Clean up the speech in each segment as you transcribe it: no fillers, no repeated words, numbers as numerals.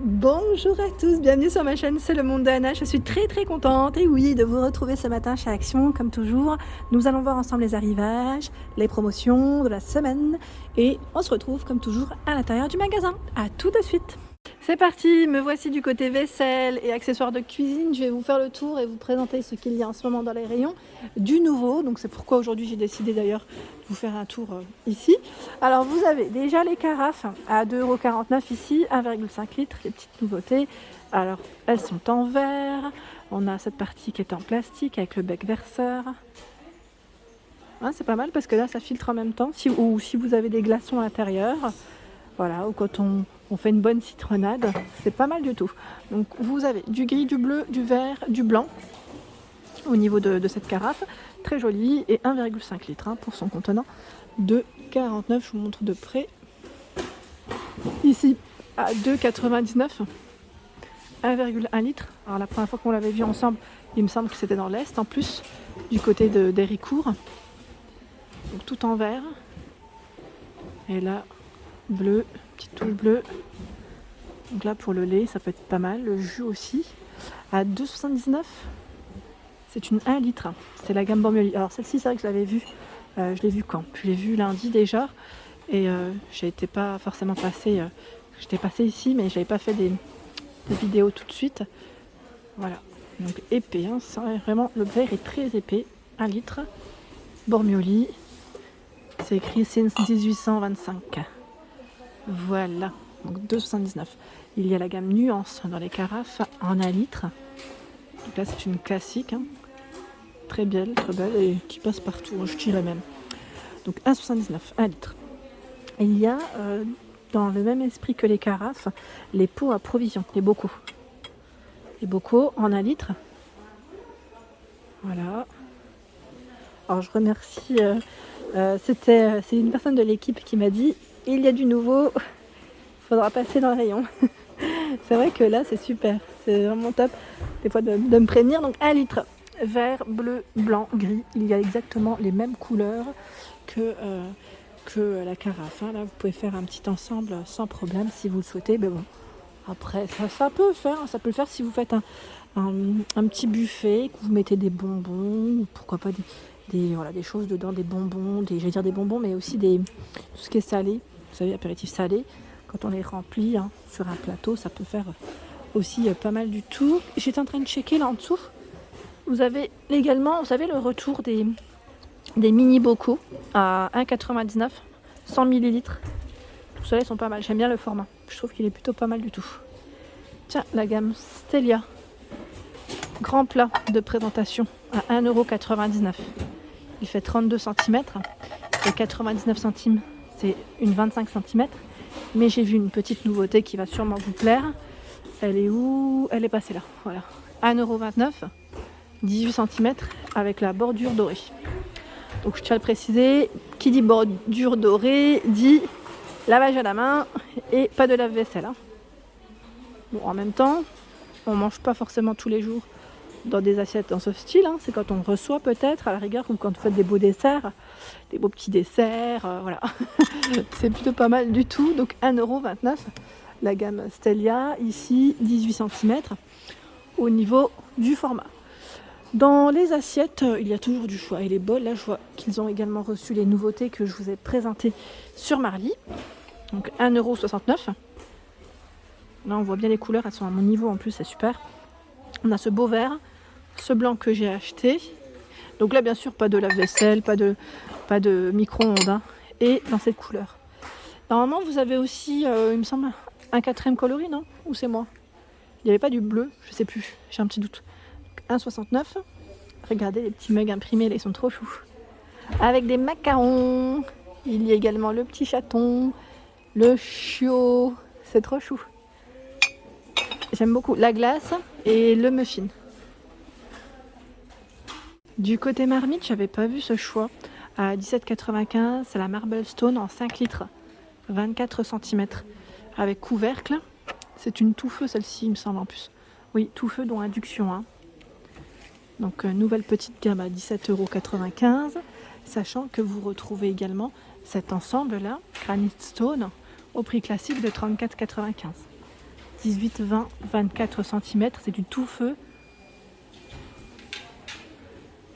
Bonjour à tous, bienvenue sur ma chaîne C'est le monde d'Anna. Je suis très contente et oui de vous retrouver ce matin chez Action comme toujours. Nous allons voir ensemble les arrivages, les promotions de la semaine et on se retrouve comme toujours à l'intérieur du magasin. À tout de suite. C'est parti, me voici du côté vaisselle et accessoires de cuisine. Je vais vous faire le tour et vous présenter ce qu'il y a en ce moment dans les rayons du nouveau. Donc c'est pourquoi aujourd'hui j'ai décidé d'ailleurs de vous faire un tour ici. Alors vous avez déjà les carafes à 2,49 € ici, 1,5 litres, les petites nouveautés. Alors elles sont en verre, on a cette partie qui est en plastique avec le bec verseur. Hein, c'est pas mal parce que là ça filtre en même temps, si vous avez des glaçons à l'intérieur. Voilà, ou quand on fait une bonne citronnade, c'est pas mal du tout. Donc vous avez du gris, du bleu, du vert, du blanc au niveau de cette carafe. Très jolie et 1,5 litres pour son contenant de 49. Je vous montre de près. Ici à 2,99, 1,1 litre. Alors la première fois qu'on l'avait vu ensemble, il me semble que c'était dans l'Est en plus, du côté d'Héricourt. Donc tout en vert. Et là, bleu, petite touche bleue. Donc là pour le lait ça peut être pas mal, le jus aussi à 2,79 €. C'est une 1 litre, c'est la gamme Bormioli. Alors celle-ci c'est vrai que je l'avais vue, je l'ai vue quand? Je l'ai vue lundi déjà et j'étais pas forcément passée, j'étais passée ici mais j'avais pas fait des vidéos tout de suite. Voilà, donc épais, ça, vraiment le verre est très épais, 1 litre, Bormioli, c'est écrit since 1825. Voilà, donc 2,79 €. Il y a la gamme Nuance dans les carafes en 1 litre. Donc là c'est une classique, très belle et qui passe partout, je dirais même. Donc 1,79 €, 1 litre. Et il y a dans le même esprit que les carafes, les pots à provision, les bocaux. Les bocaux en 1 litre. Voilà. Alors je remercie, c'est une personne de l'équipe qui m'a dit il y a du nouveau, il faudra passer dans le rayon. C'est vrai que là c'est super, c'est vraiment top des fois de me prévenir. Donc 1 litre, vert, bleu, blanc, gris, il y a exactement les mêmes couleurs que la carafe. Là vous pouvez faire un petit ensemble sans problème si vous le souhaitez, mais bon après ça peut le faire si vous faites un petit buffet, que vous mettez des bonbons, ou pourquoi pas des choses dedans, des bonbons, j'allais dire des bonbons, mais aussi tout ce qui est salé, vous savez, apéritif salé, quand on les remplit sur un plateau, ça peut faire aussi pas mal du tout. J'étais en train de checker là en dessous, vous avez également, vous savez, le retour des mini bocaux à 1,99 €, 100 ml. Tout ça, ils sont pas mal, j'aime bien le format, je trouve qu'il est plutôt pas mal du tout. Tiens, la gamme Stelia, grand plat de présentation à 1,99 €. Il fait 32 cm et 99 centimes, c'est une 25 cm. Mais j'ai vu une petite nouveauté qui va sûrement vous plaire. Elle est où? Elle est passée là, voilà. 1,29 €, 18 cm avec la bordure dorée. Donc je tiens à le préciser, qui dit bordure dorée dit lavage à la main et pas de lave-vaisselle. Bon, en même temps, on mange pas forcément tous les jours dans des assiettes dans ce style, c'est quand on reçoit peut-être à la rigueur, ou quand vous faites des beaux desserts, des beaux petits desserts, voilà. C'est plutôt pas mal du tout. Donc 1,29 €, la gamme Stelia, ici 18 cm au niveau du format. Dans les assiettes, il y a toujours du choix, et les bols, là je vois qu'ils ont également reçu les nouveautés que je vous ai présentées sur Marly. Donc 1,69 €. Là on voit bien les couleurs, elles sont à mon niveau en plus, c'est super. On a ce beau vert, ce blanc que j'ai acheté. Donc là bien sûr pas de lave-vaisselle, pas de micro-ondes, et dans cette couleur. Normalement vous avez aussi, il me semble, un 4e coloris, non? Ou c'est moi? Il n'y avait pas du bleu, je sais plus, j'ai un petit doute. 1,69 €. Regardez les petits mugs imprimés, là, ils sont trop choux. Avec des macarons. Il y a également le petit chaton, le chiot, c'est trop chou. J'aime beaucoup la glace et le muffin. Du côté marmite, j'avais pas vu ce choix. À 17,95 €, c'est la Marble Stone en 5 litres, 24 cm, avec couvercle. C'est une tout feu celle-ci, il me semble en plus. Oui, tout feu dont induction. Donc nouvelle petite gamme à 17,95 €, sachant que vous retrouvez également cet ensemble-là, Granite Stone, au prix classique de 34,95 €. 18, 20, 24 cm. C'est du tout feu.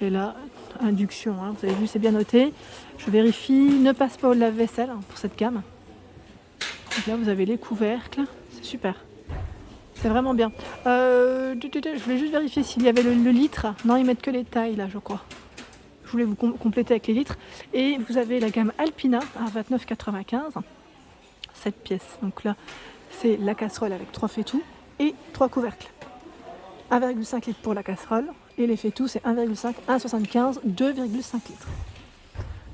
Et là, induction, hein, vous avez vu, c'est bien noté. Je vérifie, ne passe pas au lave-vaisselle pour cette gamme. Donc là, vous avez les couvercles. C'est super. C'est vraiment bien. Je voulais juste vérifier s'il y avait le litre. Non, ils mettent que les tailles là, je crois. Je voulais vous compléter avec les litres. Et vous avez la gamme Alpina à 29,95. 7 pièces. Donc là, c'est la casserole avec 3 fétous et 3 couvercles. 1,5 litre pour la casserole. Et les fétous, c'est 1,5, 1,75, 2,5 litres.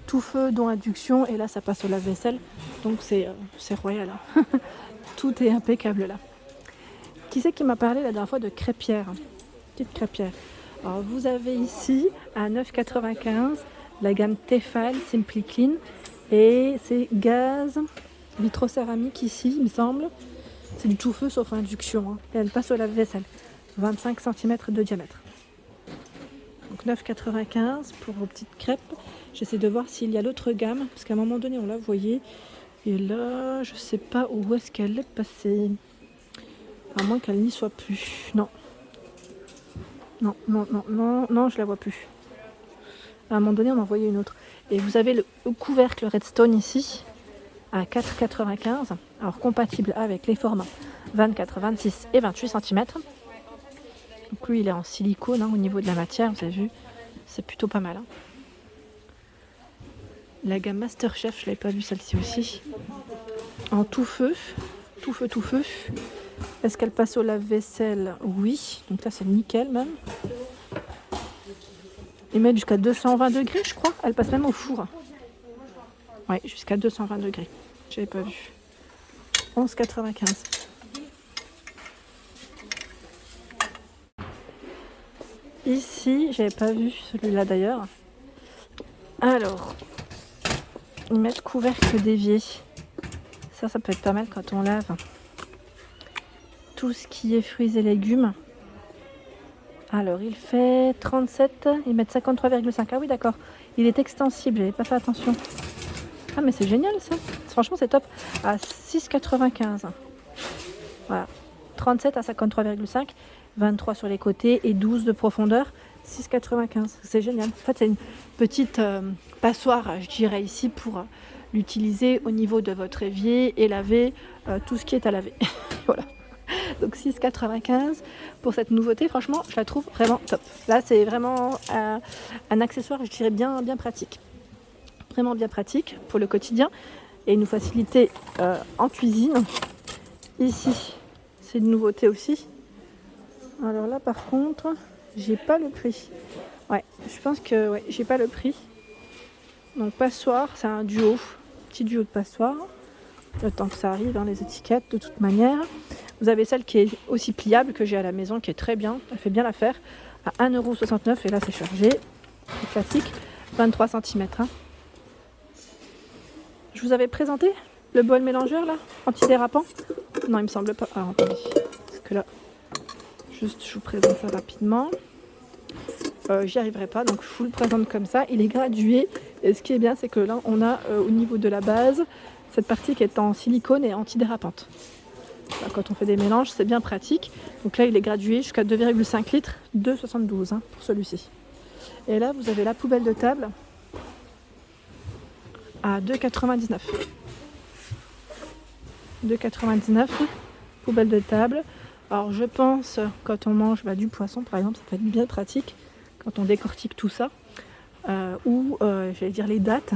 Tout feu, dont induction. Et là, ça passe au lave-vaisselle. Donc c'est royal. Hein. Tout est impeccable là. Qui c'est qui m'a parlé la dernière fois de crêpière? Petite crêpière. Alors vous avez ici à 9,95 la gamme Tefal Simply Clean et c'est gaz vitrocéramique ici, il me semble. C'est du tout feu sauf induction. Hein. Et elle passe au lave-vaisselle. 25 cm de diamètre. Donc 9,95 pour vos petites crêpes. J'essaie de voir s'il y a l'autre gamme parce qu'à un moment donné on la voyait. Et là, je sais pas où est-ce qu'elle est passée. À moins qu'elle n'y soit plus. Non. Non, je la vois plus. À un moment donné, on en voyait une autre. Et vous avez le couvercle Redstone ici, à 4,95. Alors, compatible avec les formats 24, 26 et 28 cm. Donc lui, il est en silicone hein, au niveau de la matière, vous avez vu. C'est plutôt pas mal. Hein. La gamme Masterchef, je ne l'avais pas vue celle-ci aussi. En tout feu. Tout feu. Est-ce qu'elle passe au lave-vaisselle? Oui. Donc là, c'est nickel même. Ils mettent jusqu'à 220 degrés, je crois. Elle passe même au four. Oui, jusqu'à 220 degrés. J'avais pas vu. 11,95. Ici, j'avais pas vu celui-là d'ailleurs. Alors, ils mettent couvercle dévié. Ça peut être pas mal quand on lave. Tout ce qui est fruits et légumes. Alors, il fait 37, ils mettent 53,5. Ah oui, d'accord. Il est extensible, j'avais pas fait attention. Ah, mais c'est génial ça. Franchement, c'est top. À 6,95. Voilà. 37 à 53,5. 23 sur les côtés et 12 de profondeur. 6,95. C'est génial. En fait, c'est une petite passoire, je dirais, ici pour l'utiliser au niveau de votre évier et laver tout ce qui est à laver. Voilà. Donc 6,95 pour cette nouveauté, franchement je la trouve vraiment top. Là c'est vraiment un accessoire je dirais bien pratique. Vraiment bien pratique pour le quotidien et nous faciliter en cuisine. Ici c'est une nouveauté aussi. Alors là par contre j'ai pas le prix. Ouais, je pense que ouais, j'ai pas le prix. Donc passoire, c'est un duo, petit duo de passoire. Le temps que ça arrive, hein, les étiquettes de toute manière. Vous avez celle qui est aussi pliable que j'ai à la maison, qui est très bien, elle fait bien l'affaire, à 1,69 € et là c'est chargé, c'est classique, 23 cm. Hein. Je vous avais présenté le bol mélangeur là, antidérapant? Non, il me semble pas. Ah, attendez, parce que là, juste je vous présente ça rapidement. J'y arriverai pas, donc je vous le présente comme ça. Il est gradué et ce qui est bien, c'est que là on a au niveau de la base cette partie qui est en silicone et antidérapante. Quand on fait des mélanges, c'est bien pratique. Donc là, il est gradué jusqu'à 2,5 litres, 2,72 hein, pour celui-ci. Et là, vous avez la poubelle de table à 2,99. 2,99, poubelle de table. Alors, je pense, quand on mange du poisson, par exemple, ça peut être bien pratique quand on décortique tout ça. Ou, j'allais dire les dates.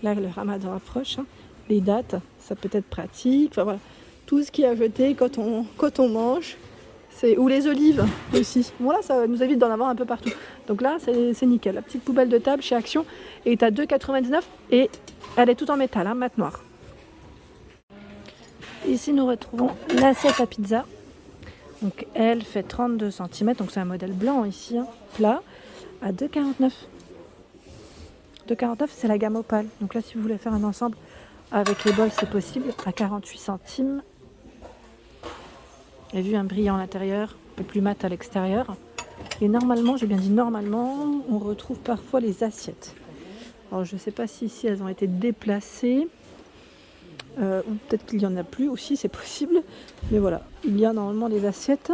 Là, le ramadan approche. Hein. Les dates, ça peut être pratique. Enfin, voilà. Tout ce qui est à jeter quand on mange, ou les olives aussi. Voilà, ça nous évite d'en avoir un peu partout. Donc là, c'est nickel. La petite poubelle de table chez Action est à 2,99 et elle est toute en métal, hein, mat noir. Ici, nous retrouvons l'assiette à pizza. Donc elle fait 32 cm, donc c'est un modèle blanc ici, hein, plat, à 2,49. 2,49, c'est la gamme Opale. Donc là, si vous voulez faire un ensemble avec les bols, c'est possible, à 48 centimes. J'ai vu un brillant à l'intérieur, un peu plus mat à l'extérieur. Et normalement, j'ai bien dit normalement, on retrouve parfois les assiettes. Alors je ne sais pas si ici elles ont été déplacées. Ou peut-être qu'il n'y en a plus aussi, c'est possible. Mais voilà, il y a normalement des assiettes.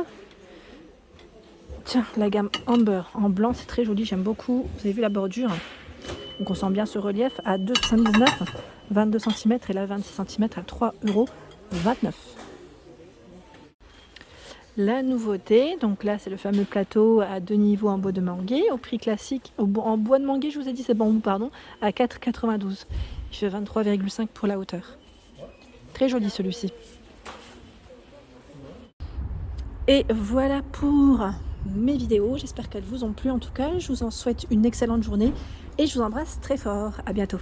Tiens, la gamme Amber en blanc, c'est très joli, j'aime beaucoup. Vous avez vu la bordure? Donc on sent bien ce relief à 2,79 €, 22 cm et là 26 cm à 3,29 €. La nouveauté, donc là c'est le fameux plateau à 2 niveaux en bois de manguier, au prix classique, en bois de manguier je vous ai dit c'est bambou pardon, à 4,92 €. Il fait 23,5 pour la hauteur. Très joli celui-ci. Et voilà pour mes vidéos, j'espère qu'elles vous ont plu en tout cas, je vous en souhaite une excellente journée et je vous embrasse très fort, à bientôt.